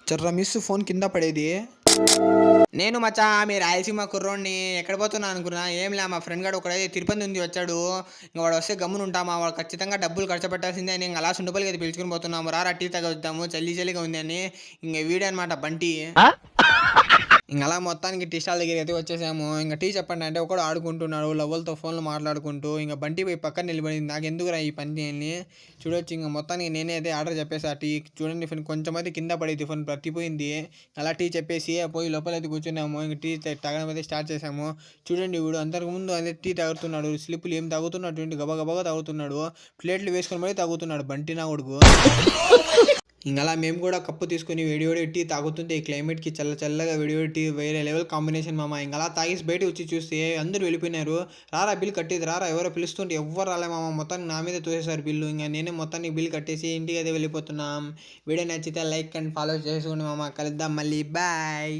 చర్ర miss phone కింద పడేది. నేను మచ్చా మీ రాయలసీమ కుర్రోడిని ఎక్కడ పోతున్నా అనుకున్నా. ఏం లే మా ఫ్రెండ్ గాడు ఒకడే తిరుపతి నుండి వచ్చాడు. ఇంక వాడు వస్తే గమ్మున ఉంటామా, వాడు ఖచ్చితంగా డబ్బులు ఖర్చు పెట్టాల్సిందే అని ఇంక అలా సుండుపల్లికి అయితే పిలుచుకొని పోతున్నాము. రారా టీ తాగొద్దాము, చలి చలిగా ఉంది అని. ఇంక వీడే అనమాట బంటి. ఇంక అలా మొత్తానికి టీ స్టాల్ దగ్గర అయితే వచ్చేసాము. ఇంక టీ చెప్పండి అంటే ఒకడు ఆడుకుంటున్నాడు లవ్వులతో ఫోన్లో మాట్లాడుకుంటూ. ఇంక బంటి పోయి పక్కన నిలబడింది. నాకు ఎందుకురా ఈ పని అని చూడొచ్చు. ఇంక మొత్తానికి నేనే అయితే ఆర్డర్ చెప్పేసి ఆ టీ చూడండి కొంచెం అయితే కింద పడి టిఫిన్ పట్టిపోయింది. అలా టీ చెప్పేసి పోయి లోపలైతే కూర్చున్నాము. ఇంక టీ తాగడం అయితే స్టార్ట్ చేసాము. చూడండి వీడు అంతకుముందు అదే టీ తాగుతున్నాడు. స్లిప్పులు ఏం తాగుతున్నటువంటి గబగబగా తాగుతున్నాడు. ప్లేట్లు వేసుకొని మరీ తాగుతున్నాడు బంటి నా కొడుకు. ఇంకలా మేము కూడా కప్పు తీసుకొని వేడి వేడి టీ తాగుతుంటే ఈ క్లైమేట్కి చల్ల చల్లగా వేడి వేడి టీ వేరే లెవెల్ కాంబినేషన్ మామ. ఇంకలా తాగేసి బయటకు వచ్చి చూస్తే అందరూ వెళ్ళిపోయినారు. రారా బిల్ కట్టేది రారా, ఎవరో పిలుస్తుంటే ఎవ్వరు రాలే మామ. మొత్తానికి నా మీద తోసేశారు బిల్లు. ఇంకా నేనే మొత్తానికి బిల్ కట్టేసి ఇంటికి అయితే వెళ్ళిపోతున్నాం. వీడియో నచ్చితే లైక్ అండ్ ఫాలో చేసుకోండి మామ. కలుద్దాం మళ్ళీ, బాయ్.